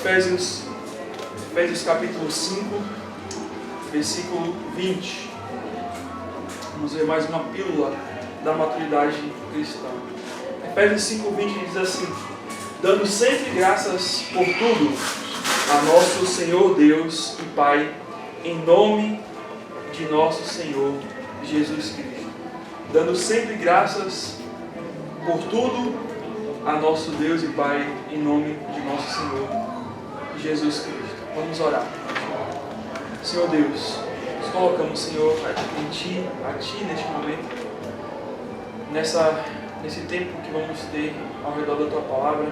Efésios capítulo 5, versículo 20. Vamos ver mais uma pílula da maturidade cristã. Efésios 5, 20 diz assim: dando sempre graças por tudo a nosso Senhor Deus e Pai, em nome de nosso Senhor Jesus Cristo. Dando sempre graças por tudo a nosso Deus e Pai, em nome de nosso Senhor Jesus Cristo. Vamos orar. Senhor Deus, nos colocamos, Senhor, em Ti, a Ti neste momento, nesse tempo que vamos ter ao redor da Tua Palavra,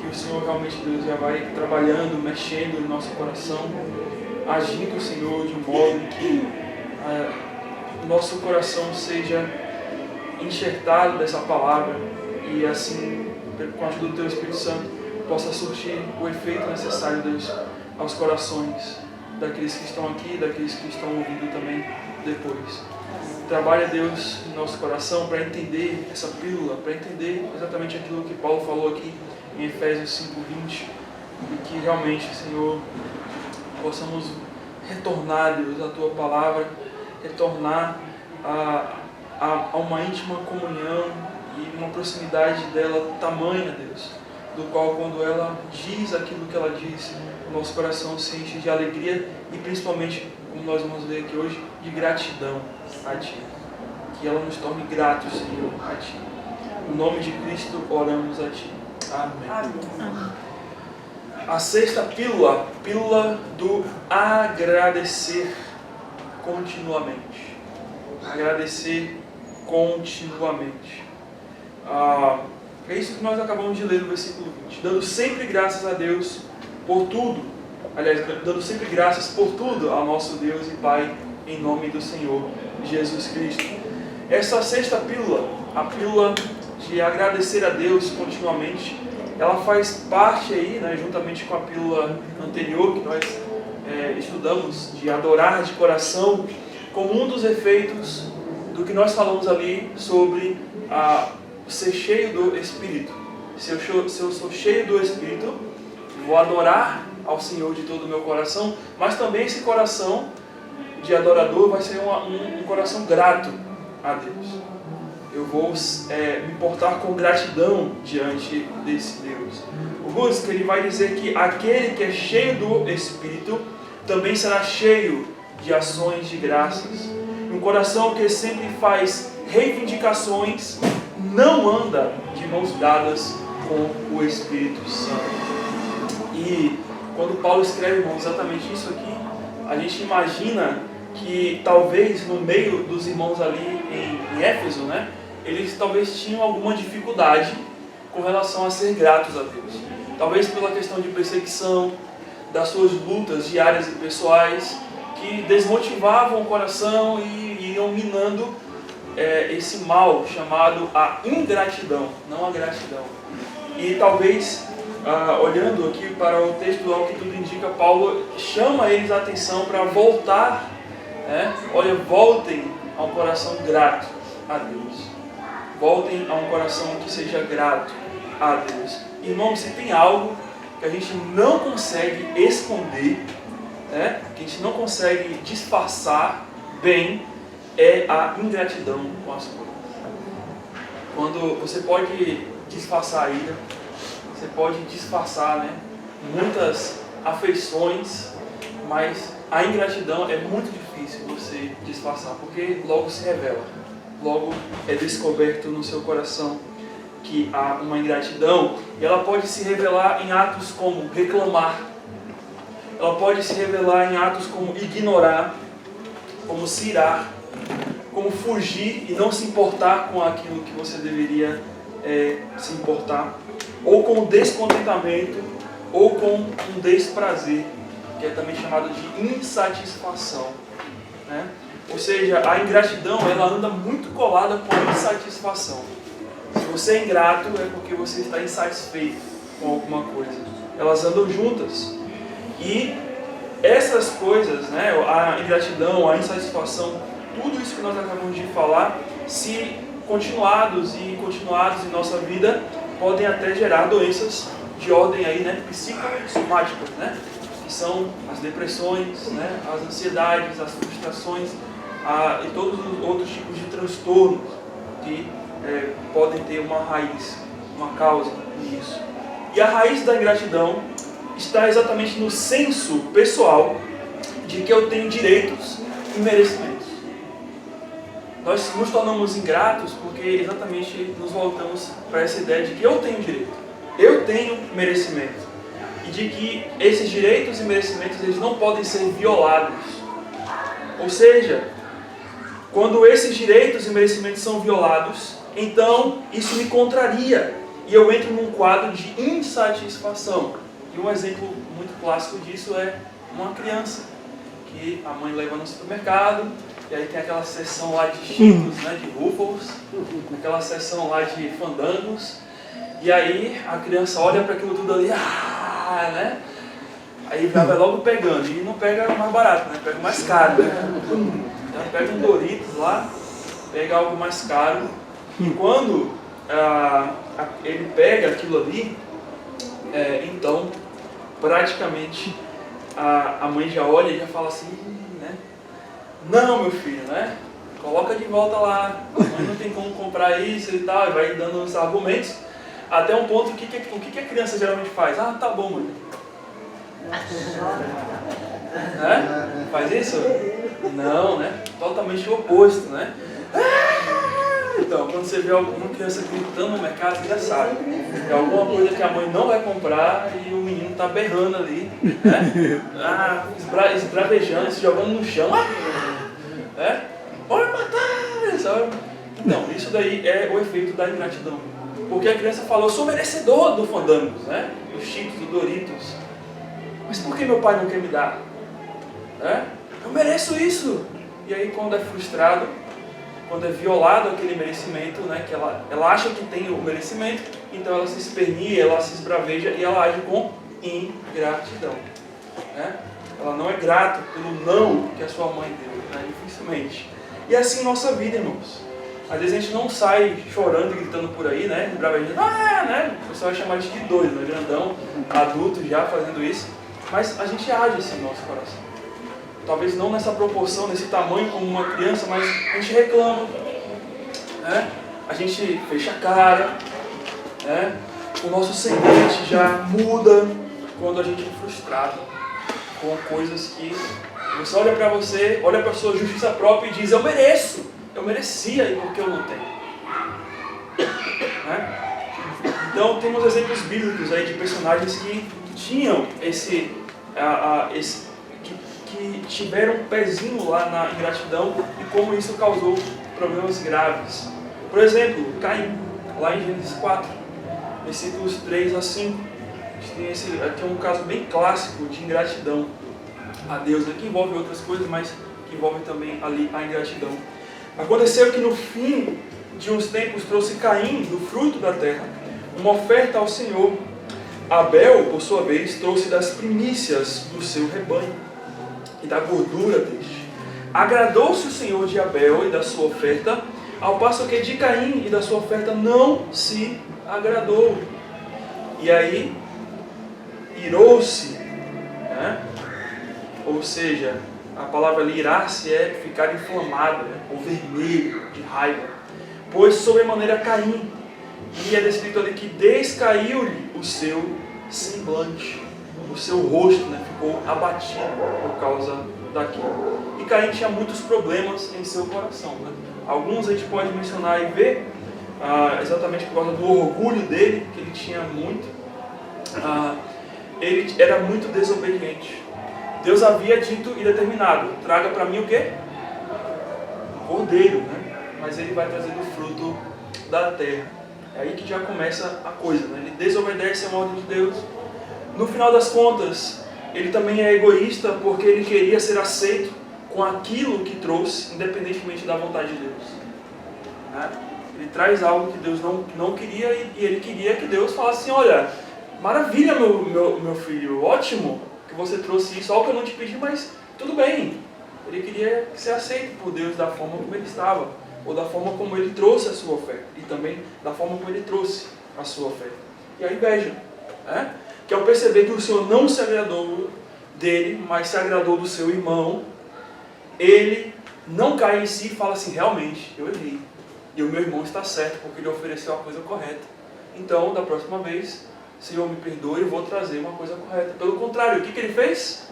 que o Senhor realmente, Deus, já vai trabalhando, mexendo em nosso coração, agindo, Senhor, de um modo que nosso coração seja enxertado dessa palavra e assim, com a ajuda do Teu Espírito Santo, possa surtir o efeito necessário, Deus, aos corações daqueles que estão aqui, daqueles que estão ouvindo também depois. Trabalha, Deus, em nosso coração para entender essa pílula, para entender exatamente aquilo que Paulo falou aqui em Efésios 5:20, e que realmente, Senhor, possamos retornar, Deus, à Tua palavra, retornar a uma íntima comunhão e uma proximidade dela tamanha, Deus, do qual, quando ela diz aquilo que ela diz, o nosso coração se enche de alegria e principalmente, como nós vamos ver aqui hoje, de gratidão a Ti. Que ela nos torne gratos, Senhor, a Ti. No nome de Cristo oramos a Ti. Amém. Amém. A sexta pílula do agradecer continuamente. Agradecer continuamente. É isso que nós acabamos de ler no versículo 20. Dando sempre graças a Deus por tudo. Aliás, dando sempre graças por tudo ao nosso Deus e Pai, em nome do Senhor Jesus Cristo. Essa sexta pílula, a pílula de agradecer a Deus continuamente, ela faz parte aí, né, juntamente com a pílula anterior que nós estudamos, de adorar de coração, como um dos efeitos do que nós falamos ali sobre ser cheio do Espírito. Se eu sou cheio do Espírito, vou adorar ao Senhor de todo o meu coração, mas também esse coração de adorador vai ser um coração grato a Deus. Eu vou me portar com gratidão diante desse Deus. O Gusk, ele vai dizer que aquele que é cheio do Espírito também será cheio de ações de graças. Um coração que sempre faz reivindicações não anda de mãos dadas com o Espírito Santo. E quando Paulo escreve, irmão, exatamente isso aqui, a gente imagina que talvez no meio dos irmãos ali em Éfeso, né, eles talvez tinham alguma dificuldade com relação a ser gratos a Deus. Talvez pela questão de perseguição, das suas lutas diárias e pessoais, que desmotivavam o coração e iam minando esse mal chamado a ingratidão, não a gratidão. E talvez, olhando aqui para o texto, ao que tudo indica, Paulo chama eles a atenção para voltar, voltem a um coração grato a Deus. Voltem a um coração que seja grato a Deus. Irmão, se tem algo que a gente não consegue esconder, que a gente não consegue disfarçar bem, é a ingratidão com as coisas. Quando você pode disfarçar a ira, você pode disfarçar, muitas afeições, mas a ingratidão é muito difícil você disfarçar, porque logo se revela, logo é descoberto no seu coração que há uma ingratidão, e ela pode se revelar em atos como reclamar, ela pode se revelar em atos como ignorar, como se irar, como fugir e não se importar com aquilo que você deveria se importar, ou com descontentamento, ou com um desprazer, que é também chamado de insatisfação, Ou seja, a ingratidão, ela anda muito colada com a insatisfação. Se você é ingrato, é porque você está insatisfeito com alguma coisa. Elas andam juntas. E essas coisas, a ingratidão, a insatisfação, tudo isso que nós acabamos de falar, se continuados em nossa vida, podem até gerar doenças de ordem aí, né, psicossomáticas, né, que são as depressões, né, as ansiedades, as frustrações e todos os outros tipos de transtornos que podem ter uma raiz, uma causa nisso. E a raiz da ingratidão está exatamente no senso pessoal de que eu tenho direitos e merecimentos. Nós nos tornamos ingratos porque exatamente nos voltamos para essa ideia de que eu tenho direito, eu tenho merecimento, e de que esses direitos e merecimentos eles não podem ser violados. Ou seja, quando esses direitos e merecimentos são violados, então isso me contraria e eu entro num quadro de insatisfação. E um exemplo muito clássico disso é uma criança que a mãe leva no supermercado, e aí tem aquela seção lá de Cheetos, né, de Ruffles, aquela seção lá de Fandangos, e aí a criança olha para aquilo tudo ali, né? Aí vai logo pegando, e não pega o mais barato, né? Pega o mais caro, né? Então pega um Doritos lá, pega algo mais caro, e quando ele pega aquilo ali, então praticamente a mãe já olha e já fala assim, né? Não, meu filho, né? Coloca de volta lá, a mãe não tem como comprar isso e tal, e vai dando os argumentos, até um ponto, o que a criança geralmente faz? Tá bom, mãe. Né? Faz isso? Não, né? Totalmente o oposto, né? Então, quando você vê alguma criança gritando no mercado, você já sabe. É alguma coisa que a mãe não vai comprar e o menino está berrando ali, né? Esbravejando, se jogando no chão. Né? Bora matar! Sabe? Então, isso daí é o efeito da ingratidão. Porque a criança falou, eu sou merecedor do Fandangos, né? Do Cheetos, do Doritos. Mas por que meu pai não quer me dar? Né? Eu mereço isso! E aí, quando é frustrado, quando é violado aquele merecimento, né, que ela acha que tem o merecimento, então ela se espernia, ela se esbraveja e ela age com ingratidão. Né? Ela não é grata pelo não que a sua mãe deu, né, dificilmente. E assim nossa vida, irmãos. Às vezes a gente não sai chorando e gritando por aí, né, esbravejando, né, o pessoal vai chamar de doido, né, grandão, adulto já fazendo isso, mas a gente age assim no nosso coração. Talvez não nessa proporção, nesse tamanho como uma criança, mas a gente reclama, né? A gente fecha a cara, né? O nosso semblante já muda quando a gente é frustrado com coisas que você olha para você, olha para a sua justiça própria e diz, eu mereço, eu merecia e por que eu não tenho? Né? Então temos exemplos bíblicos aí de personagens que tinham que tiveram um pezinho lá na ingratidão e como isso causou problemas graves. Por exemplo, Caim, lá em Gênesis 4, versículos 3 a 5. A gente tem aqui um caso bem clássico de ingratidão a Deus, né, que envolve outras coisas, mas que envolve também ali a ingratidão. Aconteceu que no fim de uns tempos trouxe Caim, do fruto da terra, uma oferta ao Senhor. Abel, por sua vez, trouxe das primícias do seu rebanho e da gordura deste. Agradou-se o Senhor de Abel e da sua oferta, ao passo que de Caim e da sua oferta não se agradou. E aí, irou-se, né? Ou seja, a palavra ali, irar-se, é ficar inflamado, né? Ou vermelho, de raiva. Pois sobremaneira Caim, e é descrito ali que descaiu-lhe o seu semblante. O seu rosto, né, ficou abatido por causa daquilo. E Caim tinha muitos problemas em seu coração. Né? Alguns a gente pode mencionar e ver, exatamente por causa do orgulho dele, que ele tinha muito. Ele era muito desobediente. Deus havia dito e determinado, traga para mim o quê? Um cordeiro, né? Mas ele vai trazer do fruto da terra. É aí que já começa a coisa, né? Ele desobedece a ordem de Deus. No final das contas, ele também é egoísta porque ele queria ser aceito com aquilo que trouxe, independentemente da vontade de Deus. Né? Ele traz algo que Deus não queria e ele queria que Deus falasse assim, olha, maravilha meu filho, ótimo que você trouxe isso, algo que eu não te pedi, mas tudo bem. Ele queria ser aceito por Deus da forma como ele estava, ou da forma como ele trouxe a sua oferta, e também da forma como ele trouxe a sua oferta. E a inveja. Que ao perceber que o Senhor não se agradou dele, mas se agradou do seu irmão, ele não cai em si e fala assim, realmente, eu errei. E o meu irmão está certo, porque ele ofereceu a coisa correta. Então, da próxima vez, Senhor, me perdoe, eu vou trazer uma coisa correta. Pelo contrário, o que ele fez?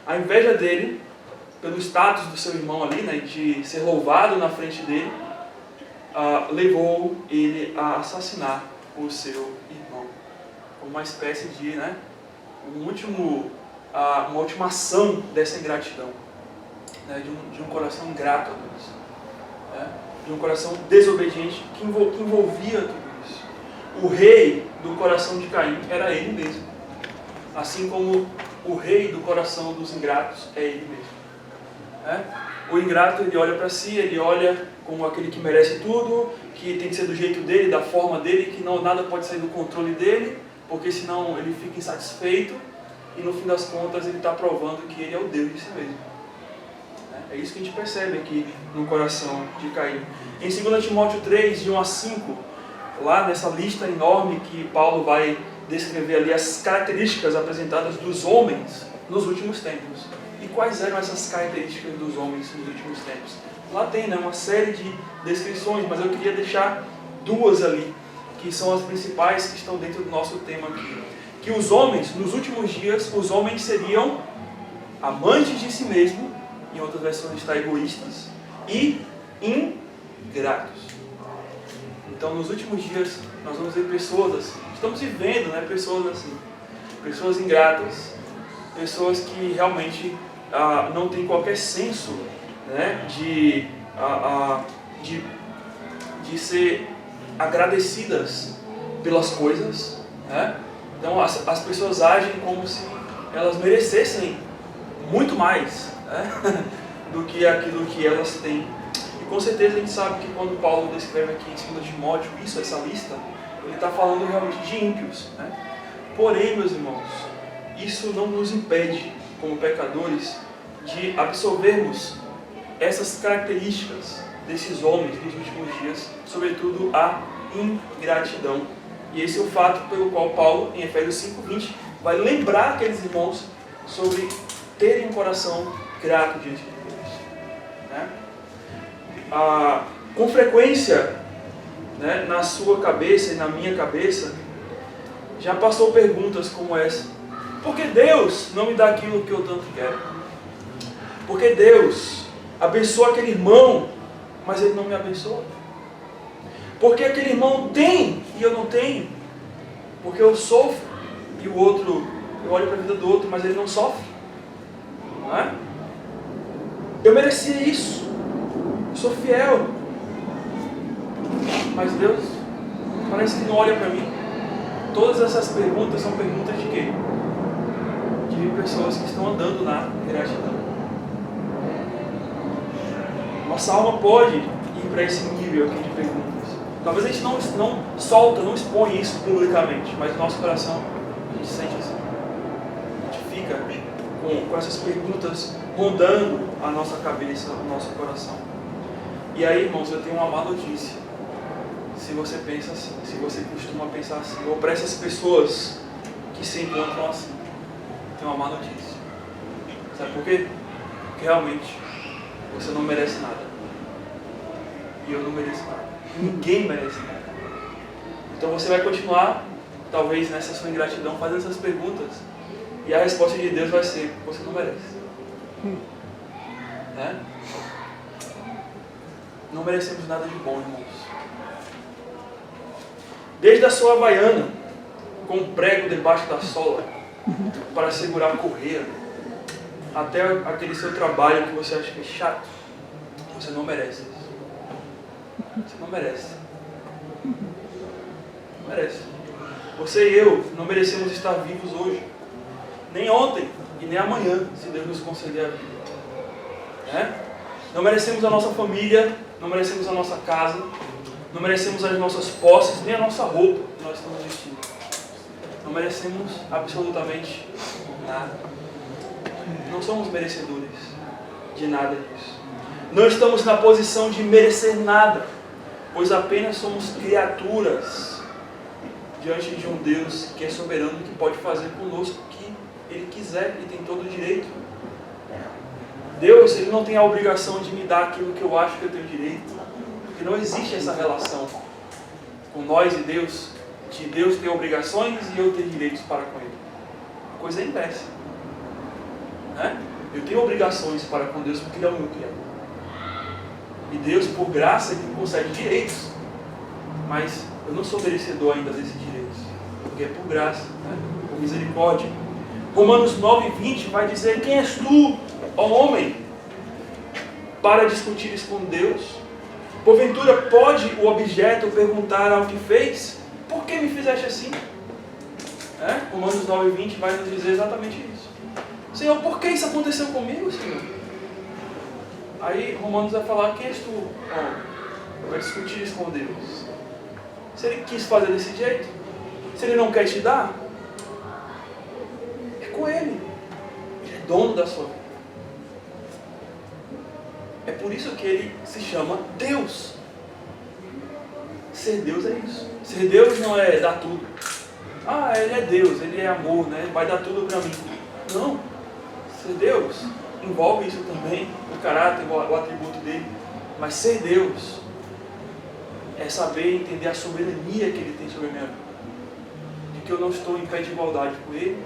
A inveja dele, pelo status do seu irmão ali, né, de ser louvado na frente dele, levou ele a assassinar o seu irmão. Uma espécie de, uma última ação dessa ingratidão, de um coração ingrato a Deus, de um coração desobediente que envolvia tudo isso. O rei do coração de Caim era ele mesmo, assim como o rei do coração dos ingratos é ele mesmo. O ingrato, ele olha para si, ele olha como aquele que merece tudo, que tem que ser do jeito dele, da forma dele, que nada pode sair do controle dele, porque senão ele fica insatisfeito e no fim das contas ele está provando que ele é o Deus de si mesmo. É isso que a gente percebe aqui no coração de Caim. Em 2 Timóteo 3, de 1 a 5, lá nessa lista enorme que Paulo vai descrever ali as características apresentadas dos homens nos últimos tempos. E quais eram essas características dos homens nos últimos tempos? Lá tem uma série de descrições, mas eu queria deixar duas ali, que são as principais que estão dentro do nosso tema aqui. Que os homens, nos últimos dias, os homens seriam amantes de si mesmo, em outras versões está egoístas, e ingratos. Então, nos últimos dias, nós vamos ver pessoas assim. Estamos vivendo, pessoas assim. Pessoas ingratas, pessoas que realmente não têm qualquer senso, de ser agradecidas pelas coisas. Então, as pessoas agem como se elas merecessem muito mais do que aquilo que elas têm. E com certeza a gente sabe que quando Paulo descreve aqui em 2 Timóteo essa lista, ele está falando realmente de ímpios. Porém, meus irmãos, isso não nos impede, como pecadores, de absorvermos essas características desses homens nos últimos dias, sobretudo a ingratidão. E esse é o fato pelo qual Paulo, em Efésios 5:20, vai lembrar aqueles irmãos sobre terem um coração grato diante de Deus. Com frequência, na sua cabeça e na minha cabeça, já passou perguntas como essa: por que Deus não me dá aquilo que eu tanto quero? Por que Deus abençoa aquele irmão, mas ele não me abençoa? Por que aquele irmão tem e eu não tenho? Porque eu sofro e o outro, eu olho para a vida do outro, mas ele não sofre. Não é? Eu merecia isso, eu sou fiel, mas Deus parece que não olha para mim. Todas essas perguntas são perguntas de quê? De pessoas que estão andando na ingratidão. Nossa alma pode ir para esse nível aqui de perguntas. Talvez a gente não solta, não expõe isso publicamente, mas no nosso coração a gente sente assim. A gente fica com essas perguntas rondando a nossa cabeça, o nosso coração. E aí, irmãos, eu tenho uma má notícia. Se você pensa assim, se você costuma pensar assim, ou para essas pessoas que se encontram assim, tem uma má notícia. Sabe por quê? Porque realmente você não merece nada. E eu não mereço nada. Ninguém merece nada. Então você vai continuar, talvez nessa sua ingratidão, fazendo essas perguntas. E a resposta de Deus vai ser: você não merece. Não merecemos nada de bom, irmãos. Desde a sua havaiana, com um prego debaixo da sola, para segurar a correia, até aquele seu trabalho que você acha que é chato, você não merece isso. Você não merece. Não merece. Você e eu não merecemos estar vivos hoje. Nem ontem e nem amanhã, se Deus nos conceder a vida. Não merecemos a nossa família, não merecemos a nossa casa, não merecemos as nossas posses, nem a nossa roupa que nós estamos vestindo. Não merecemos absolutamente nada. Não somos merecedores de nada disso. Não estamos na posição de merecer nada, pois apenas somos criaturas diante de um Deus que é soberano e que pode fazer conosco o que Ele quiser e tem todo o direito. Deus, Ele não tem a obrigação de me dar aquilo que eu acho que eu tenho direito, porque não existe essa relação com nós e Deus, de Deus ter obrigações e eu ter direitos para com Ele. A coisa é inversa, né? Eu tenho obrigações para com Deus porque Ele é o meu Criador. E Deus, por graça, Ele me concede direitos, mas eu não sou merecedor ainda desses direitos, porque é por graça, né? Por misericórdia. Romanos 9:20 vai dizer: quem és tu, ó homem, para discutires com Deus? Porventura pode o objeto perguntar ao que fez: por que me fizeste assim? Romanos 9:20 vai nos dizer exatamente isso. Senhor, por que isso aconteceu comigo, Senhor? Aí Romanos vai falar: quem és tu, homem, para discutires com Deus? Se Ele quis fazer desse jeito, se Ele não quer te dar, é com Ele. Ele é dono da sua vida. É por isso que Ele se chama Deus. Ser Deus é isso. Ser Deus não é dar tudo. Ah, Ele é Deus, Ele é amor, né? Ele vai dar tudo para mim. Não. Ser Deus envolve isso também, o caráter, o atributo dele. Mas ser Deus é saber entender a soberania que Ele tem sobre a minha vida. De que eu não estou em pé de igualdade com Ele,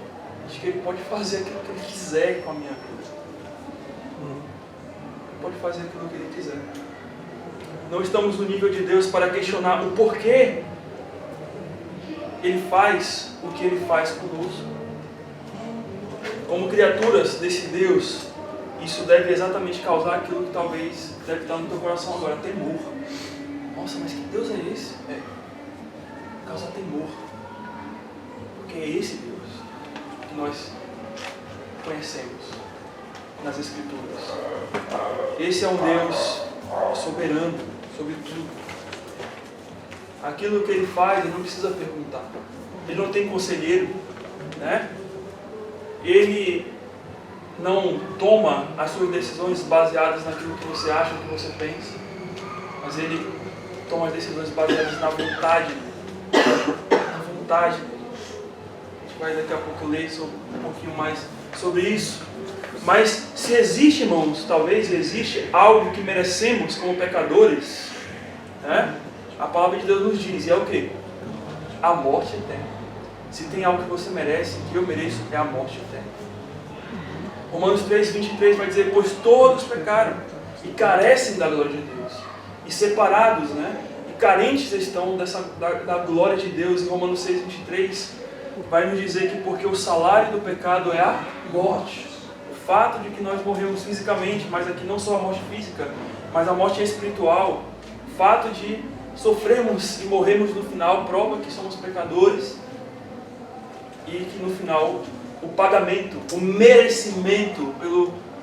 de que Ele pode fazer aquilo que Ele quiser com a minha vida. Ele pode fazer aquilo que Ele quiser. Não estamos no nível de Deus para questionar o porquê Ele faz o que Ele faz conosco. Como criaturas desse Deus, isso deve exatamente causar aquilo que talvez deve estar no teu coração agora: temor. Nossa, mas que Deus é esse? Causa temor. Porque é esse Deus que nós conhecemos nas Escrituras. Esse é um Deus soberano sobre tudo. Aquilo que Ele faz, Ele não precisa perguntar. Ele não tem conselheiro, né? Ele não toma as suas decisões baseadas naquilo que você acha, que você pensa, mas Ele toma as decisões baseadas na vontade. Na vontade. A gente vai daqui a pouco ler um pouquinho mais sobre isso. Mas se existe, irmãos, talvez existe algo que merecemos como pecadores, né? A palavra de Deus nos diz, e é o quê? A morte eterna. Se tem algo que você merece, que eu mereço, é a morte eterna. Romanos 3:23 vai dizer: pois todos pecaram e carecem da glória de Deus, e separados, né? E carentes estão da glória de Deus. Em Romanos 6:23 vai nos dizer que porque o salário do pecado é a morte. O fato de que nós morremos fisicamente, mas aqui não só a morte física, mas a morte espiritual, o fato de sofrermos e morrermos no final prova que somos pecadores, e que no final o pagamento, o merecimento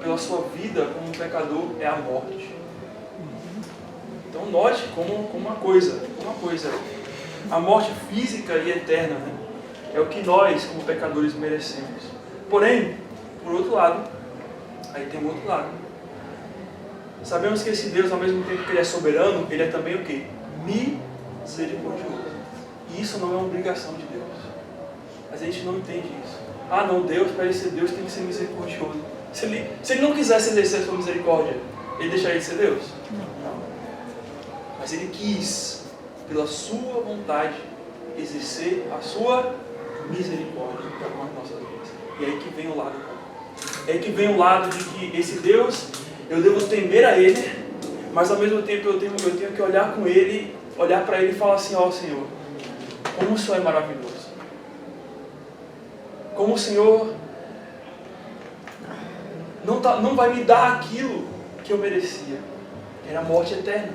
pela sua vida como um pecador é a morte. Então note como uma coisa, a morte física e eterna, né, é o que nós como pecadores merecemos. Porém, por outro lado, aí tem um outro lado. Sabemos que esse Deus, ao mesmo tempo que Ele é soberano, Ele é também o quê? Misericordioso. E isso não é uma obrigação de Deus. Mas a gente não entende isso. Ah não, Deus, para Ele ser Deus, tem que ser misericordioso. Se ele não quisesse exercer a sua misericórdia, Ele deixaria de ser Deus? Não. Mas Ele quis, pela sua vontade, exercer a sua misericórdia para com as nossas vidas. E é aí que vem o lado. É aí que vem o lado de que esse Deus, eu devo temer a Ele, mas ao mesmo tempo eu tenho que olhar com Ele, olhar para Ele e falar assim: ó Senhor, como o Senhor é maravilhoso. Como o Senhor não vai me dar aquilo que eu merecia, que era a morte eterna,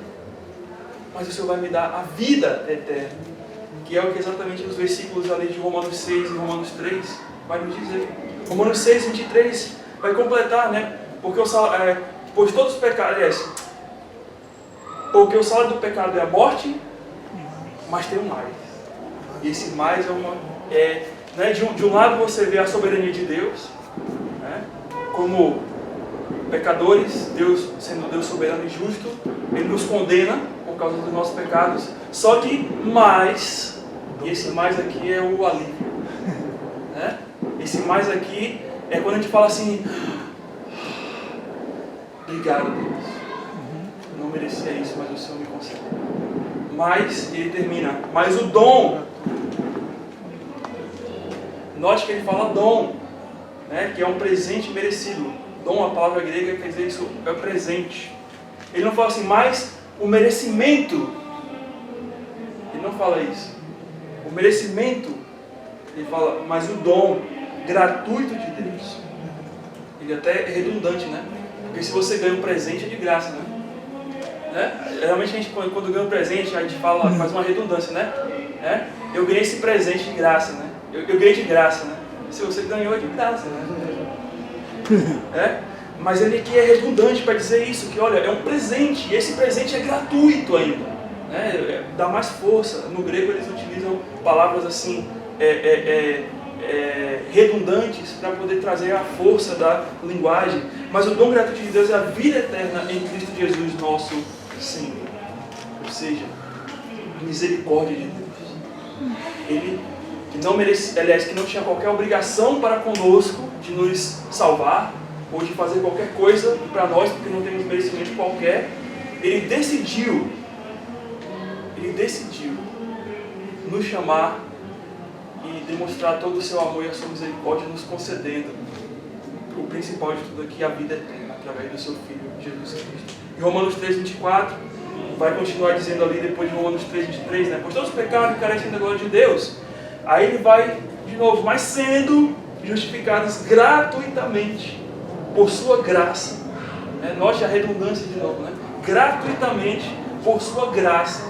mas o Senhor vai me dar a vida eterna, que é o que exatamente os versículos ali de Romanos 6 e Romanos 3 vai nos dizer. Romanos 6:23 vai completar, né? Porque pois todos os pecados, porque o salário do pecado é a morte, mas tem um mais. E esse mais né? De um lado você vê a soberania de Deus, né? Como pecadores, Deus sendo Deus soberano e justo, Ele nos condena por causa dos nossos pecados. Só que mais E esse mais aqui é o alívio. Né? Esse mais aqui é quando a gente fala assim: obrigado, Deus. Eu não merecia isso, mas o Senhor me concedeu. Mas ele termina: mas o dom. Note que ele fala dom, né? Que é um presente merecido. Dom, a palavra grega quer dizer isso, é presente. Ele não fala assim, mas o merecimento. Ele não fala isso. O merecimento, ele fala, mas o dom gratuito de Deus. Ele até é redundante, né? Porque se você ganha um presente é de graça, né? Realmente a gente, quando ganha um presente, a gente fala, faz uma redundância, né? Eu ganhei esse presente de graça, né? Eu ganhei de graça, né? Se você ganhou é de graça, né? Mas ele aqui é redundante para dizer isso, que olha, é um presente, e esse presente é gratuito ainda, né? Dá mais força. No grego eles utilizam palavras assim, redundantes para poder trazer a força da linguagem. Mas o dom gratuito de Deus é a vida eterna em Cristo Jesus, nosso Senhor. Ou seja, a misericórdia de Deus. Ele que não merecia, aliás, que não tinha qualquer obrigação para conosco de nos salvar ou de fazer qualquer coisa para nós, porque não temos merecimento qualquer. Ele decidiu nos chamar e demonstrar todo o seu amor e a sua misericórdia, nos concedendo o principal de tudo aqui, a vida eterna, através do seu Filho, Jesus Cristo. Em Romanos 3:24, vai continuar dizendo ali, depois de Romanos 3:23, né? Pois todos pecaram e carecem da glória de Deus. Aí ele vai, de novo, mas sendo justificados gratuitamente, por sua graça. Note a redundância de novo, né? Gratuitamente, por sua graça.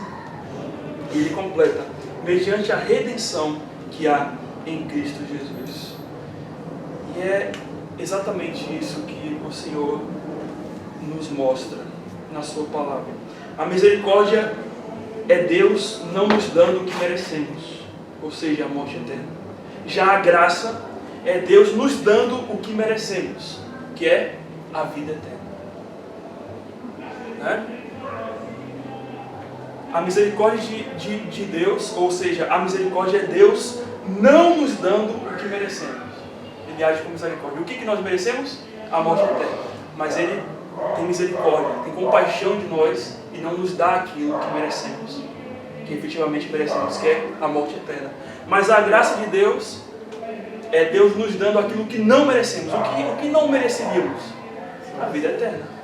E ele completa, mediante a redenção que há em Cristo Jesus. E é exatamente isso que o Senhor nos mostra na sua palavra. A misericórdia é Deus não nos dando o que merecemos, ou seja, a morte eterna. Já a graça é Deus nos dando o que merecemos, que é a vida eterna. Né? A misericórdia de Deus, ou seja, a misericórdia é Deus não nos dando o que merecemos. Ele age com misericórdia. O que nós merecemos? A morte eterna. Mas Ele tem misericórdia, tem compaixão de nós e não nos dá aquilo que merecemos, que efetivamente merecemos, que é a morte eterna. Mas a graça de Deus é Deus nos dando aquilo que não merecemos. O que não mereceríamos? A vida eterna.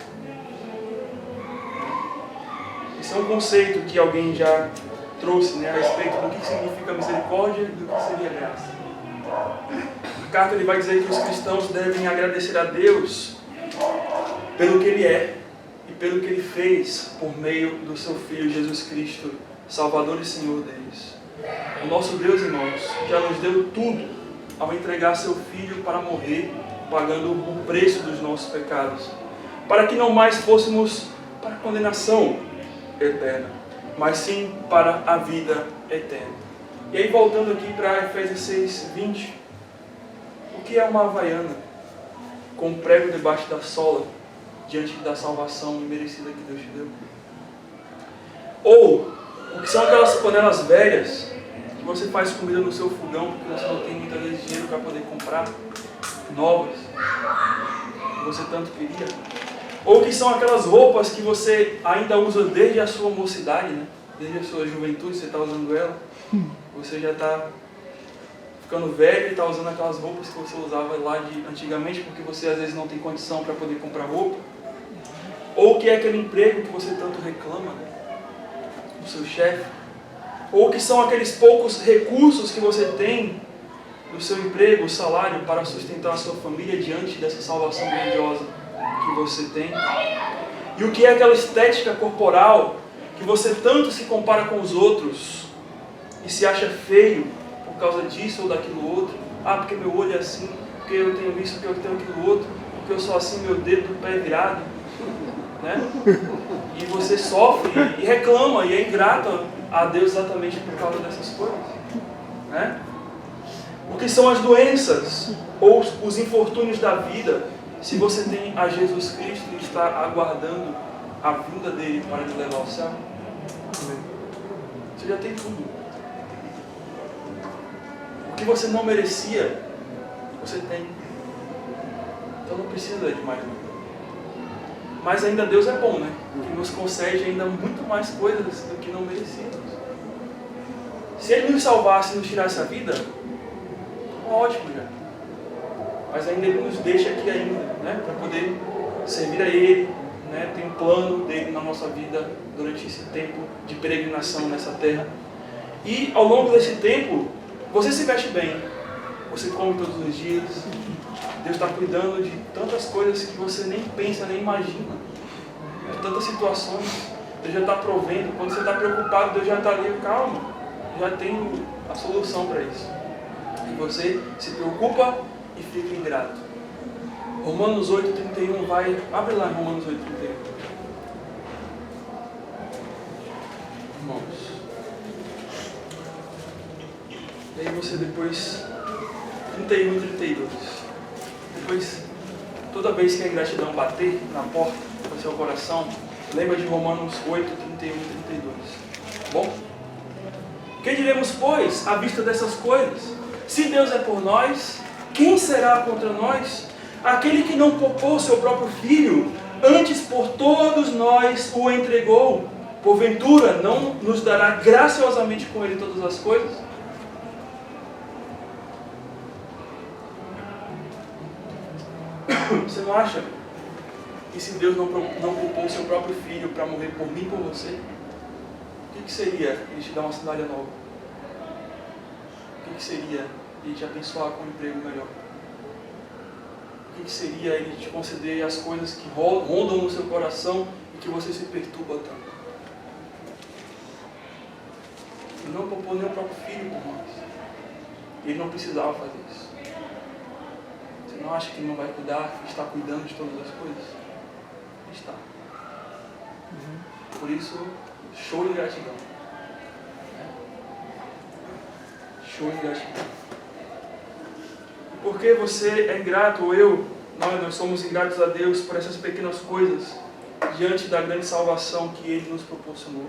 Esse é um conceito que alguém já trouxe, né, a respeito do que significa misericórdia e do que seria graça. Na carta ele vai dizer que os cristãos devem agradecer a Deus pelo que Ele é e pelo que Ele fez por meio do seu Filho Jesus Cristo, Salvador e Senhor deles. O nosso Deus, irmãos, já nos deu tudo ao entregar seu Filho para morrer, pagando o preço dos nossos pecados, para que não mais fôssemos para a condenação eterna, mas sim para a vida eterna. E aí, voltando aqui para Efésios 6:20, o que é uma havaiana com um prego debaixo da sola, diante da salvação imerecida que Deus te deu? Ou o que são aquelas panelas velhas que você faz comida no seu fogão porque você não tem muitas vezes dinheiro para poder comprar novas que você tanto queria? Ou que são aquelas roupas que você ainda usa desde a sua mocidade, né? Desde a sua juventude você está usando ela. Você já está ficando velho e está usando aquelas roupas que você usava lá de antigamente, porque você às vezes não tem condição para poder comprar roupa. Ou que é aquele emprego que você tanto reclama, né? Do seu chefe. Ou que são aqueles poucos recursos que você tem do seu emprego, o salário, para sustentar a sua família diante dessa salvação grandiosa que você tem. E o que é aquela estética corporal que você tanto se compara com os outros e se acha feio por causa disso ou daquilo outro. Ah, porque meu olho é assim, porque eu tenho isso, porque eu tenho aquilo outro, porque eu sou assim, meu dedo do pé virado, né? E você sofre e reclama e é ingrato a Deus exatamente por causa dessas coisas, né? O que são as doenças ou os infortúnios da vida, se você tem a Jesus Cristo e está aguardando a vinda dele para te levar ao céu? Você já tem tudo. que você não merecia, você tem. Então não precisa de mais nada. Mas ainda Deus é bom, né? Que nos concede ainda muito mais coisas do que não merecíamos. Se Ele nos salvasse e nos tirasse a vida, ótimo já. Mas ainda Ele nos deixa aqui ainda, né? Para poder servir a Ele, né? Tem um plano dele na nossa vida durante esse tempo de peregrinação nessa terra. E ao longo desse tempo, você se veste bem, você come todos os dias, Deus está cuidando de tantas coisas que você nem pensa, nem imagina, de tantas situações, Deus já está provendo. Quando você está preocupado, Deus já está ali, calma, já tem a solução para isso. E você se preocupa e fica ingrato. Romanos 8,31 vai, abre lá em Romanos 8,31. Irmãos. E aí você depois, 31 e 32. Depois, toda vez que a ingratidão bater na porta do seu coração, lembra de Romanos 8, 31 e 32. Tá bom? Que diremos, pois, à vista dessas coisas? Se Deus é por nós, quem será contra nós? Aquele que não poupou seu próprio filho, antes por todos nós o entregou, porventura não nos dará graciosamente com ele todas as coisas? Você não acha que se Deus não poupou seu próprio filho para morrer por mim e por você, o que seria Ele te dar uma sandália nova? O que seria Ele te abençoar com um emprego melhor? O que seria Ele te conceder as coisas que rondam no seu coração e que você se perturba tanto? Ele não poupou nem o próprio filho por nós. Ele não precisava fazer isso. Você não acha que Ele não vai cuidar, está cuidando de todas as coisas? Ele está. Por isso, show de gratidão. Show de gratidão. Porque você é ingrato, ou eu, nós somos ingratos a Deus por essas pequenas coisas, diante da grande salvação que Ele nos proporcionou.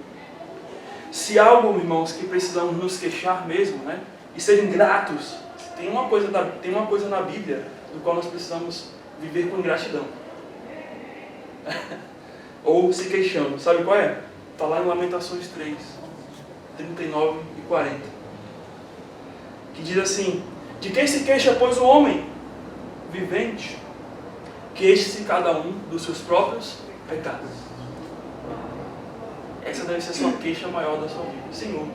Se algo, irmãos, que precisamos nos queixar mesmo, né, e ser ingratos, tem uma coisa na Bíblia do qual nós precisamos viver com ingratidão. Ou se queixando. Sabe qual é? Está lá em Lamentações 3, 39 e 40. Que diz assim: de quem se queixa, pois, o homem vivente? Queixe-se cada um dos seus próprios pecados. Essa deve ser a sua queixa maior da sua vida. Senhor,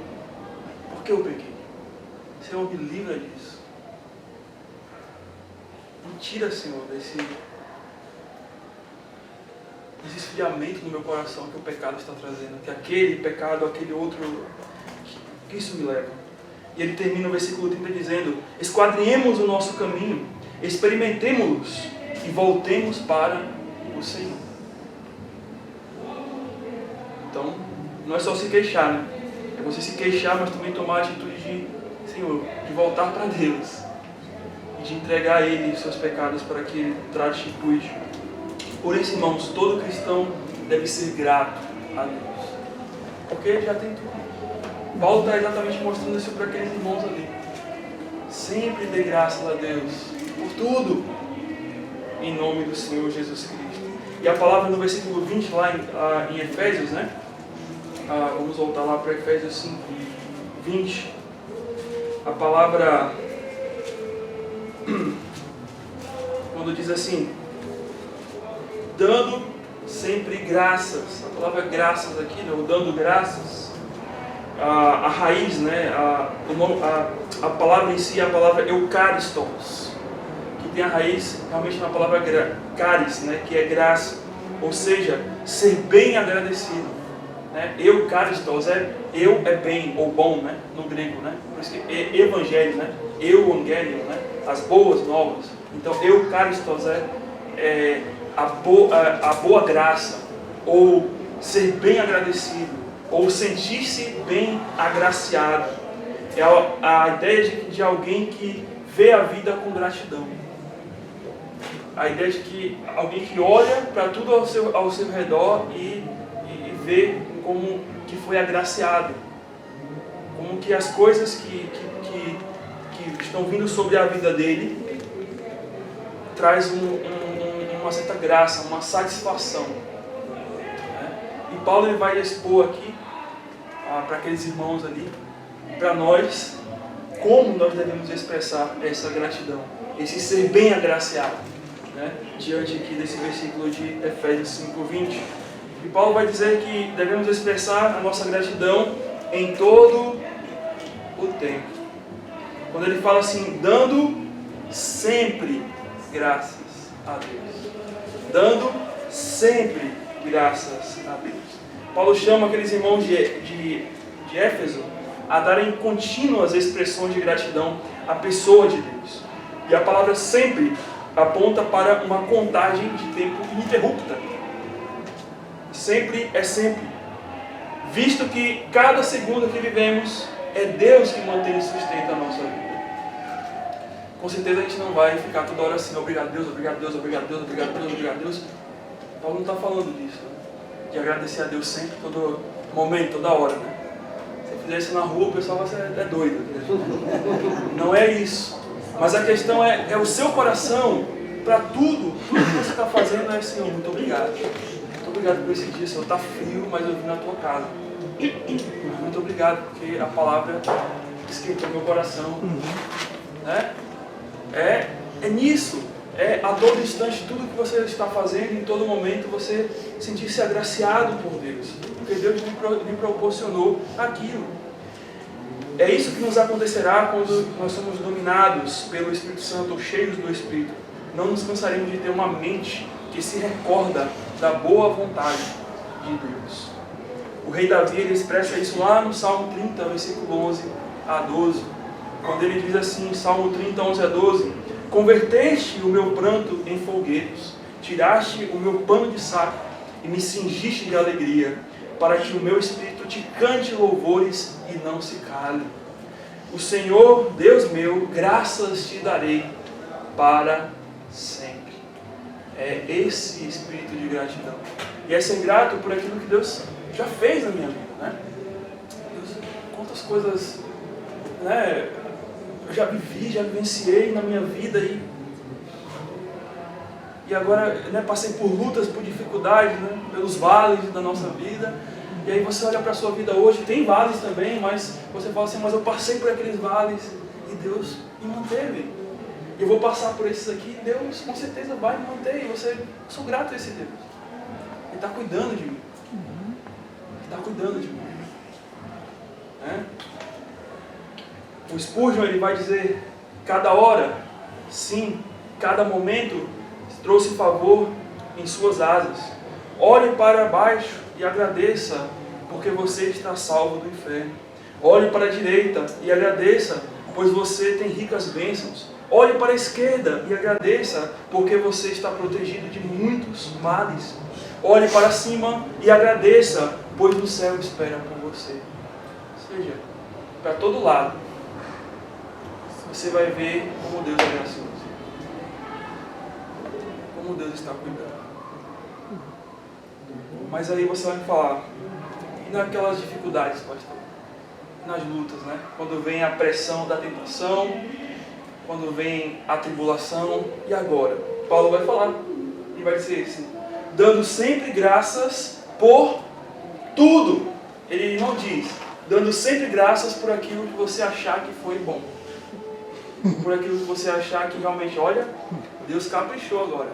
por que eu pequei? Senhor, me livra disso. Me tira, Senhor, desse esfriamento no meu coração que o pecado está trazendo. Que aquele pecado, aquele outro, que isso me leva. E ele termina o versículo 30 dizendo: esquadrinhemos o nosso caminho, experimentemo-los e voltemos para o Senhor. Então, não é só se queixar, né? É você se queixar, mas também tomar a atitude de, Senhor, de voltar para Deus e de entregar a Ele os seus pecados para que Ele trate e cuide. Por isso, irmãos, todo cristão deve ser grato a Deus, porque Ele já tem tudo. Paulo está exatamente mostrando isso para aqueles irmãos ali. Sempre dê graças a Deus por tudo, em nome do Senhor Jesus Cristo. E a palavra no versículo 20, lá em Efésios, né? Vamos voltar lá para Efésios 5, 20. A palavra, quando diz assim: dando sempre graças. A palavra graças aqui, né? O dando graças. A raiz, né? A palavra em si é a palavra eucaristos, que tem a raiz realmente na palavra caris, né? Que é graça, ou seja, ser bem agradecido, né? Eucaristos eu é bem ou bom, né? No grego, né? Por isso que é evangelho, né? Evangelion, né? As boas novas. Então eucaristos é a boa graça, ou ser bem agradecido, ou sentir-se bem agraciado. É a ideia de alguém que vê a vida com gratidão. A ideia de que alguém que olha para tudo ao seu redor e vê como que foi agraciado. Como que as coisas que estão vindo sobre a vida dele, traz uma certa graça, uma satisfação. E Paulo ele vai expor aqui, para aqueles irmãos ali, para nós, como nós devemos expressar essa gratidão, esse ser bem agraciado, né? Diante aqui desse versículo de Efésios 5:20. E Paulo vai dizer que devemos expressar a nossa gratidão em todo o tempo. Quando ele fala assim, dando sempre graças a Deus. Dando sempre graças a Deus. Paulo chama aqueles irmãos de Éfeso a darem contínuas expressões de gratidão à pessoa de Deus. E a palavra sempre aponta para uma contagem de tempo ininterrupta. Sempre é sempre. Visto que cada segundo que vivemos é Deus que mantém e sustenta a nossa vida. Com certeza a gente não vai ficar toda hora assim, obrigado Deus, obrigado Deus, obrigado Deus, obrigado Deus, obrigado Deus. Paulo não está falando disso, né? De agradecer a Deus sempre, todo momento, toda hora, né? Se fizer isso na rua, o pessoal vai ser doido. Não é isso. Mas a questão é o seu coração, para tudo que você está fazendo é Senhor, muito obrigado. Muito obrigado por esse dia, Senhor. Está frio, mas eu vim na tua casa. Muito obrigado, porque a palavra esquentou meu coração. Né? É nisso. É a todo instante, tudo que você está fazendo, em todo momento, você sentir-se agraciado por Deus. Porque Deus lhe proporcionou aquilo. É isso que nos acontecerá quando nós somos dominados pelo Espírito Santo, ou cheios do Espírito. Não nos cansaremos de ter uma mente que se recorda da boa vontade de Deus. O rei Davi ele expressa isso lá no Salmo 30, versículo 11 a 12. Quando ele diz assim, Salmo 30, 11 a 12: converteste o meu pranto em folguedos, tiraste o meu pano de saco e me cingiste de alegria, para que o meu espírito te cante louvores e não se cale. O Senhor, Deus meu, graças te darei para sempre. É esse espírito de gratidão. E é ser grato por aquilo que Deus já fez na minha vida, né? Deus, quantas coisas, né, eu já vivi, já vivenciei na minha vida e agora, né, passei por lutas, por dificuldades, né, pelos vales da nossa vida. E aí você olha para a sua vida hoje, tem vales também, mas você fala assim, mas eu passei por aqueles vales e Deus me manteve. Eu vou passar por esses aqui, Deus com certeza vai me manter. E eu sou grato a esse Deus. Ele está cuidando de mim. Ele está cuidando de mim. Né? O Spurgeon ele vai dizer, cada hora, sim, cada momento trouxe favor em suas asas. Olhe para baixo e agradeça, porque você está salvo do inferno. Olhe para a direita e agradeça, pois você tem ricas bênçãos. Olhe para a esquerda e agradeça, porque você está protegido de muitos males. Olhe para cima e agradeça, pois o céu espera por você. Ou seja, para todo lado, você vai ver como Deus é gracioso. Como Deus está cuidando. Mas aí você vai me falar, e naquelas dificuldades, pastor? Nas lutas, né? Quando vem a pressão da tentação, quando vem a tribulação, e agora? Paulo vai falar, e vai dizer assim, dando sempre graças por tudo. Ele não diz, dando sempre graças por aquilo que você achar que foi bom. Por aquilo que você achar que realmente, olha, Deus caprichou agora.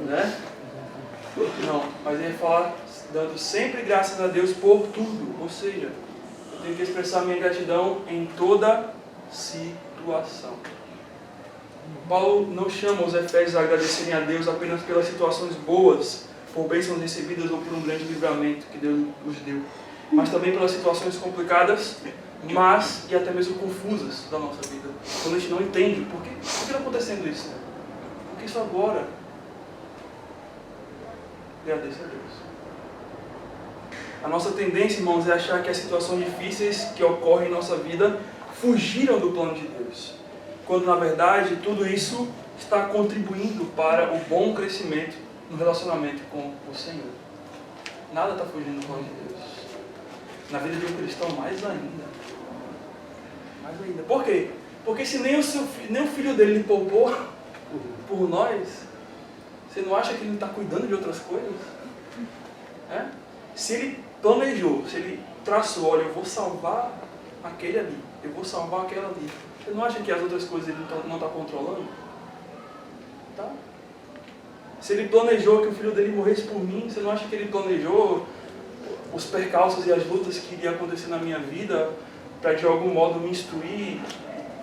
Né? Não, mas ele fala, dando sempre graças a Deus por tudo. Ou seja, eu tenho que expressar minha gratidão em toda situação. Paulo não chama os Efésios a agradecerem a Deus apenas pelas situações boas, por bênçãos recebidas ou por um grande livramento que Deus nos deu, mas também pelas situações complicadas, mas e até mesmo confusas da nossa vida. Quando a gente não entende por que está acontecendo isso? Por que isso agora? Agradeça a Deus. A nossa tendência, irmãos, é achar que as situações difíceis que ocorrem em nossa vida fugiram do plano de Deus, quando na verdade tudo isso está contribuindo para o bom crescimento no relacionamento com o Senhor. Nada está fugindo do plano de Deus. Na vida de um cristão, mais ainda. Mais ainda. Por quê? Porque se nem o filho dele lhe poupou por nós, você não acha que ele está cuidando de outras coisas? É? Se ele planejou, se ele traçou, olha, eu vou salvar aquele ali, eu vou salvar aquela ali, você não acha que as outras coisas ele não está controlando? Tá? Se ele planejou que o filho dele morresse por mim, você não acha que ele planejou os percalços e as lutas que iriam acontecer na minha vida para de algum modo me instruir,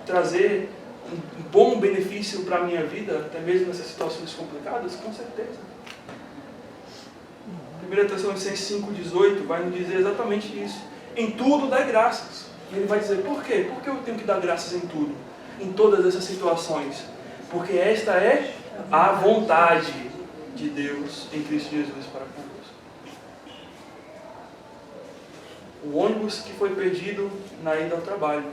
trazer um bom benefício para a minha vida, até mesmo nessas situações complicadas? Com certeza. 1 Tessalonicenses 5,18 vai nos dizer exatamente isso. Em tudo dai graças. E ele vai dizer, por quê? Por que eu tenho que dar graças em tudo? Em todas essas situações? Porque esta é a vontade de Deus em Cristo Jesus para convosco. O ônibus que foi perdido na ida ao trabalho.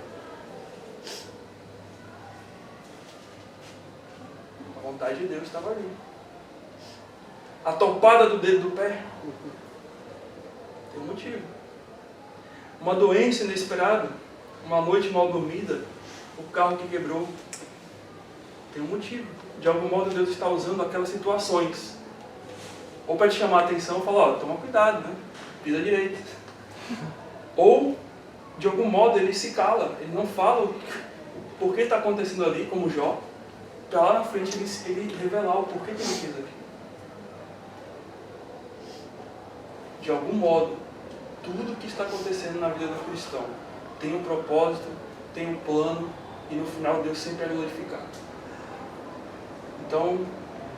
A vontade de Deus estava ali. A topada do dedo do pé. Tem um motivo. Uma doença inesperada. Uma noite mal dormida. O carro que quebrou. Tem um motivo. De algum modo Deus está usando aquelas situações. Ou para te chamar a atenção e falar, ó, toma cuidado, né? Pisa direito. Ou, de algum modo, ele se cala. Ele não fala por que está acontecendo ali, como Jó. Para lá na frente ele revelar o porquê que ele fez aquilo. De algum modo, tudo que está acontecendo na vida do cristão tem um propósito, tem um plano, e no final Deus sempre é glorificado. Então,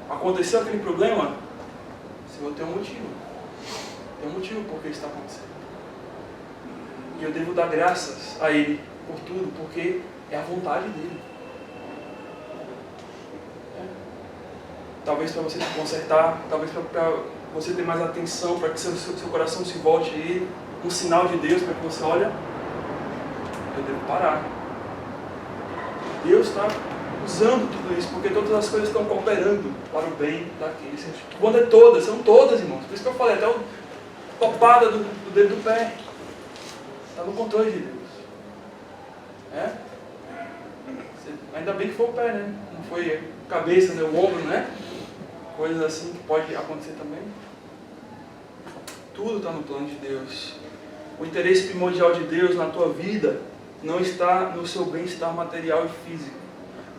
aconteceu aquele problema, Senhor, tem um motivo. Tem um motivo por que está acontecendo. E eu devo dar graças a Ele por tudo, porque é a vontade dEle. Talvez para você se consertar, talvez para você ter mais atenção, para que seu coração se volte a Ele, um sinal de Deus para que você olha, eu devo parar. Deus está usando tudo isso, porque todas as coisas estão cooperando para o bem daqueles. Quando é todas, são todas, irmãos. Por isso que eu falei, até a topada do dedo do pé está no controle de Deus. É? Ainda bem que foi o pé, né? Não foi a cabeça, né? O ombro, né? Coisas assim que pode acontecer também. Tudo está no plano de Deus. O interesse primordial de Deus na tua vida não está no seu bem-estar material e físico,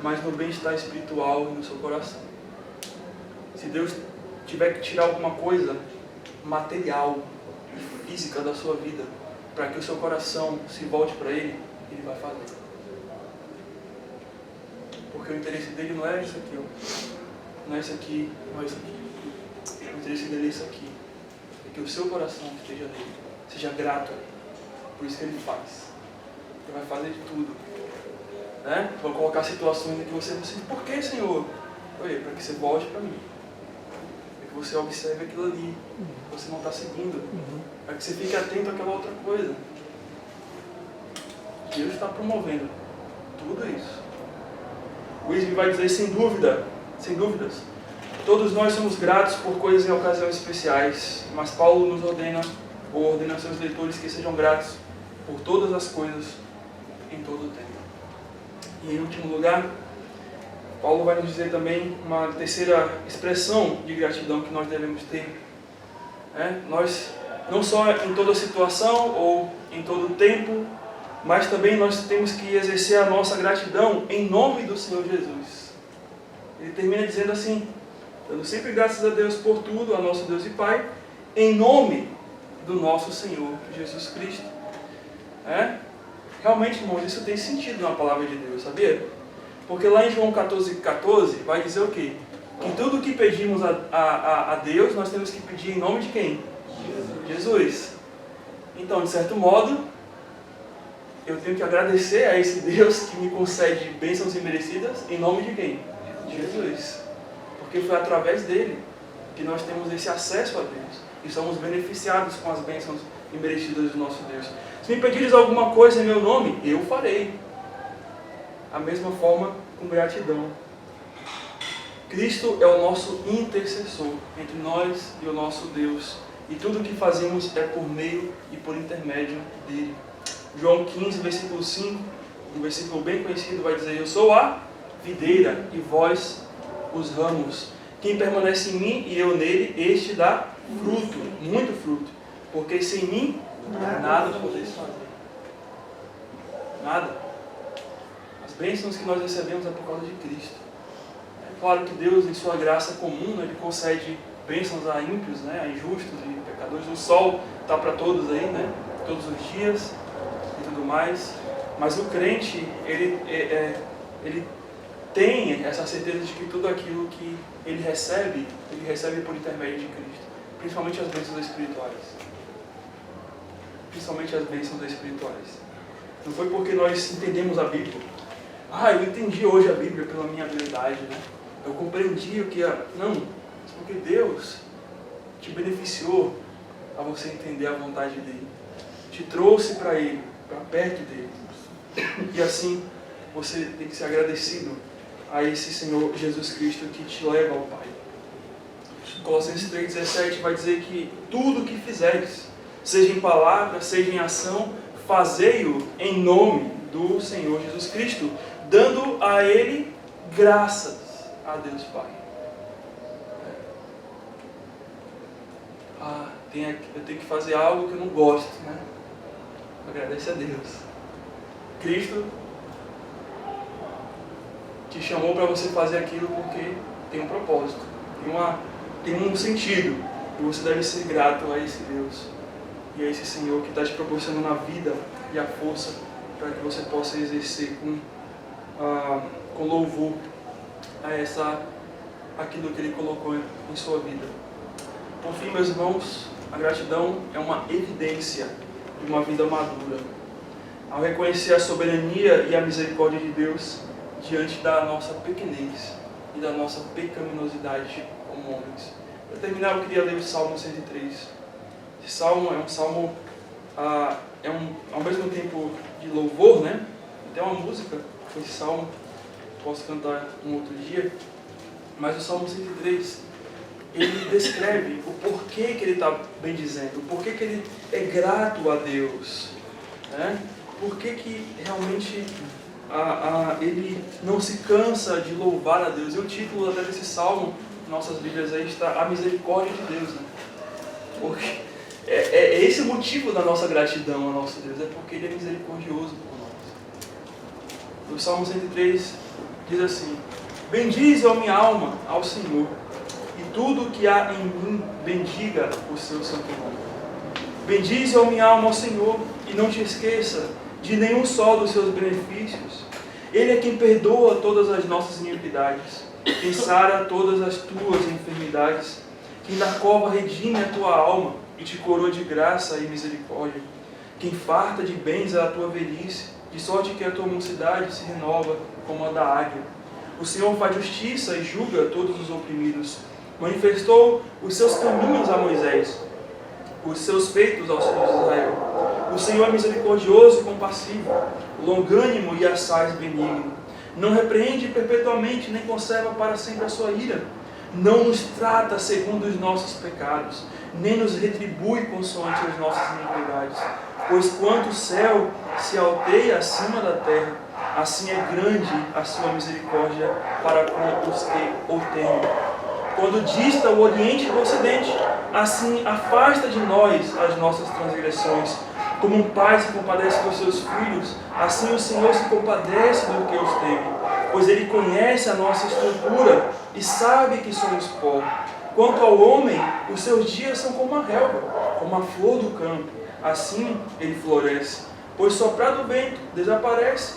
mas no bem-estar espiritual e no seu coração. Se Deus tiver que tirar alguma coisa material e física da sua vida, para que o seu coração se volte para Ele, Ele vai fazer. Porque o interesse dele não é isso aqui, ó. Não é isso aqui, não é isso aqui. O interesse dele é isso aqui. É que o seu coração esteja nele, seja grato a Ele. Por isso que Ele faz. Ele vai fazer de tudo. Né? Vou colocar situações em que você não se... Por que, Senhor? Oi, para que você volte para mim. Para que você observe aquilo ali. Que você não está seguindo. Para que você fique atento àquela outra coisa. Deus está promovendo tudo isso. O Wesley vai dizer, sem dúvidas, todos nós somos gratos por coisas em ocasiões especiais, mas Paulo nos ordena, ou ordena aos seus leitores que sejam gratos por todas as coisas em todo o tempo. E em último lugar, Paulo vai nos dizer também uma terceira expressão de gratidão que nós devemos ter. Nós, não só em toda situação ou em todo o tempo, mas também nós temos que exercer a nossa gratidão em nome do Senhor Jesus. Ele termina dizendo assim, dando sempre graças a Deus por tudo, a nosso Deus e Pai, em nome do nosso Senhor Jesus Cristo. Realmente, irmãos, isso tem sentido na palavra de Deus, sabia? Porque lá em João 14,14 vai dizer o quê? Que tudo o que pedimos a Deus, nós temos que pedir em nome de quem? Jesus. Então, de certo modo, eu tenho que agradecer a esse Deus que me concede bênçãos imerecidas em nome de quem? Jesus. Porque foi através dele que nós temos esse acesso a Deus e somos beneficiados com as bênçãos imerecidas do nosso Deus. Se me pedires alguma coisa em meu nome, eu farei. A mesma forma, com gratidão. Cristo é o nosso intercessor entre nós e o nosso Deus. E tudo o que fazemos é por meio e por intermédio dele. João 15, versículo 5, um versículo bem conhecido vai dizer: eu sou a videira e vós os ramos. Quem permanece em mim e eu nele, este dá fruto, muito fruto. Porque sem mim nada podeis fazer. Nada. As bênçãos que nós recebemos é por causa de Cristo. É claro que Deus, em sua graça comum, Ele concede bênçãos a ímpios, a injustos e pecadores. O sol está para todos aí, todos os dias e tudo mais. Mas o crente, ele tem essa certeza de que tudo aquilo que ele recebe por intermédio de Cristo. Principalmente as bênçãos espirituais. Principalmente as bênçãos espirituais. Não foi porque nós entendemos a Bíblia. Eu entendi hoje a Bíblia pela minha habilidade, Eu compreendi o que é. Não, mas porque Deus te beneficiou a você entender a vontade dEle. Te trouxe para Ele, para perto dEle. E assim, você tem que ser agradecido a esse Senhor Jesus Cristo que te leva ao Pai. Colossenses 3,17 vai dizer que tudo o que fizeres, seja em palavra, seja em ação, fazei-o em nome do Senhor Jesus Cristo, dando a Ele graças a Deus Pai. Eu tenho que fazer algo que eu não gosto, Agradece a Deus. Cristo te chamou para você fazer aquilo porque tem um propósito, tem um sentido, e você deve ser grato a esse Deus e a esse Senhor que está te proporcionando a vida e a força para que você possa exercer com louvor aquilo que Ele colocou em sua vida. Por fim, meus irmãos, a gratidão é uma evidência de uma vida madura. Ao reconhecer a soberania e a misericórdia de Deus diante da nossa pequenez e da nossa pecaminosidade como homens. Para terminar, eu queria ler o Salmo 103. Esse salmo é um salmo, ao mesmo tempo de louvor, Tem uma música com esse salmo, posso cantar um outro dia, mas o Salmo 103, ele descreve o porquê que ele está bendizendo, o porquê que ele é grato a Deus, por que realmente ele não se cansa de louvar a Deus. E o título até desse salmo, nossas Bíblias aí, está A Misericórdia de Deus. Porque é esse o motivo da nossa gratidão ao nosso Deus, é porque Ele é misericordioso por nós. O Salmo 103 diz assim: bendize, ó minha alma, ao Senhor, e tudo que há em mim bendiga o seu santo nome. Bendize, ó minha alma, ao Senhor, e não te esqueça de nenhum só dos seus benefícios. Ele é quem perdoa todas as nossas iniquidades, quem sara todas as tuas enfermidades, quem da cova redime a tua alma e te coroa de graça e misericórdia, quem farta de bens a tua velhice, de sorte que a tua mocidade se renova como a da águia. O Senhor faz justiça e julga todos os oprimidos. Manifestou os seus caminhos a Moisés, os seus feitos aos filhos de Israel. O Senhor é misericordioso e compassivo, longânimo e assaz benigno. Não repreende perpetuamente, nem conserva para sempre a sua ira. Não nos trata segundo os nossos pecados, nem nos retribui consoante as nossas iniquidades. Pois quanto o céu se alteia acima da terra, assim é grande a sua misericórdia para com os que o temem. Quando dista o oriente do ocidente, assim afasta de nós as nossas transgressões. Como um pai se compadece dos seus filhos, assim o Senhor se compadece do que os teme. Pois Ele conhece a nossa estrutura e sabe que somos pó. Quanto ao homem, os seus dias são como a relva, como a flor do campo. Assim ele floresce. Pois soprado o vento, desaparece,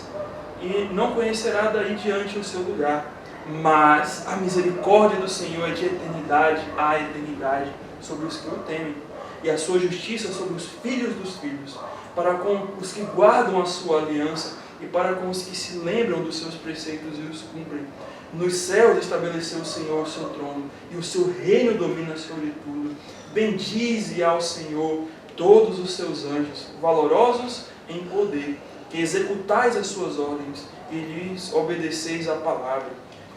e não conhecerá daí diante o seu lugar. Mas a misericórdia do Senhor é de eternidade a eternidade sobre os que o temem, e a sua justiça sobre os filhos dos filhos, para com os que guardam a sua aliança e para com os que se lembram dos seus preceitos e os cumprem. Nos céus estabeleceu o Senhor o seu trono, e o seu reino domina sobre tudo. Bendize ao Senhor todos os seus anjos, valorosos em poder, que executais as suas ordens e lhes obedeceis a palavra.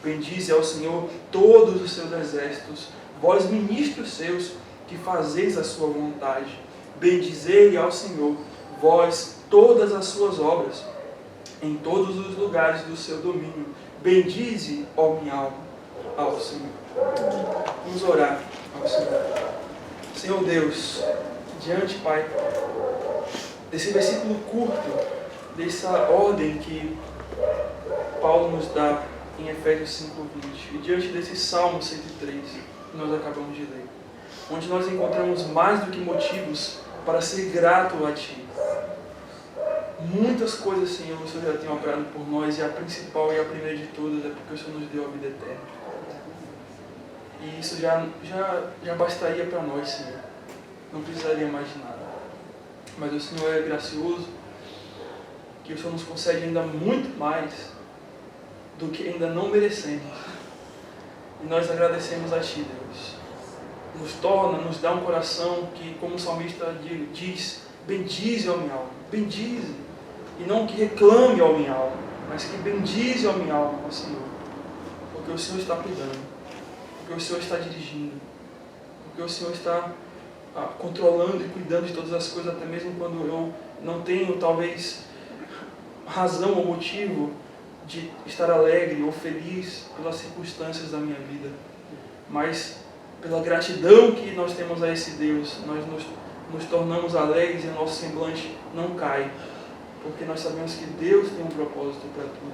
Bendize ao Senhor todos os seus exércitos, vós ministros seus, que fazeis a sua vontade. Bendizei ao Senhor, vós todas as suas obras, em todos os lugares do seu domínio. Bendize, ó minha alma, ao Senhor. Vamos orar ao Senhor. Senhor Deus, diante, Pai, desse versículo curto, dessa ordem que Paulo nos dá em Efésios 5:20, e diante desse Salmo 103, que nós acabamos de ler, onde nós encontramos mais do que motivos para ser grato a Ti. Muitas coisas, Senhor, o Senhor já tem operado por nós, e a principal e a primeira de todas é porque o Senhor nos deu a vida eterna. E isso já bastaria para nós, Senhor. Não precisaria mais de nada. Mas o Senhor é gracioso, que o Senhor nos concede ainda muito mais do que ainda não merecemos. E nós agradecemos a Ti, Deus. Nos dá um coração que, como o salmista diz, bendize, ó minha alma, bendize. E não que reclame, ó minha alma, mas que bendize, ó minha alma, ó Senhor. Porque o Senhor está cuidando, porque o Senhor está dirigindo, porque o Senhor está controlando e cuidando de todas as coisas, até mesmo quando eu não tenho, talvez, razão ou motivo de estar alegre ou feliz pelas circunstâncias da minha vida. Mas, pela gratidão que nós temos a esse Deus, nós nos tornamos alegres e o nosso semblante não cai, porque nós sabemos que Deus tem um propósito para tudo.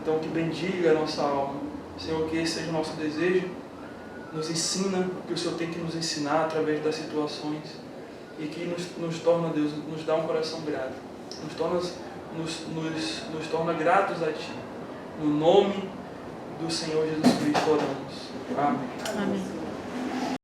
Então, que bendiga a nossa alma. Senhor, que esse seja o nosso desejo. Nos ensina o que o Senhor tem que nos ensinar através das situações, e que nos torna, Deus, nos dá um coração grato. Nos torna gratos a Ti. No nome do Senhor Jesus Cristo oramos. Amém. Amém.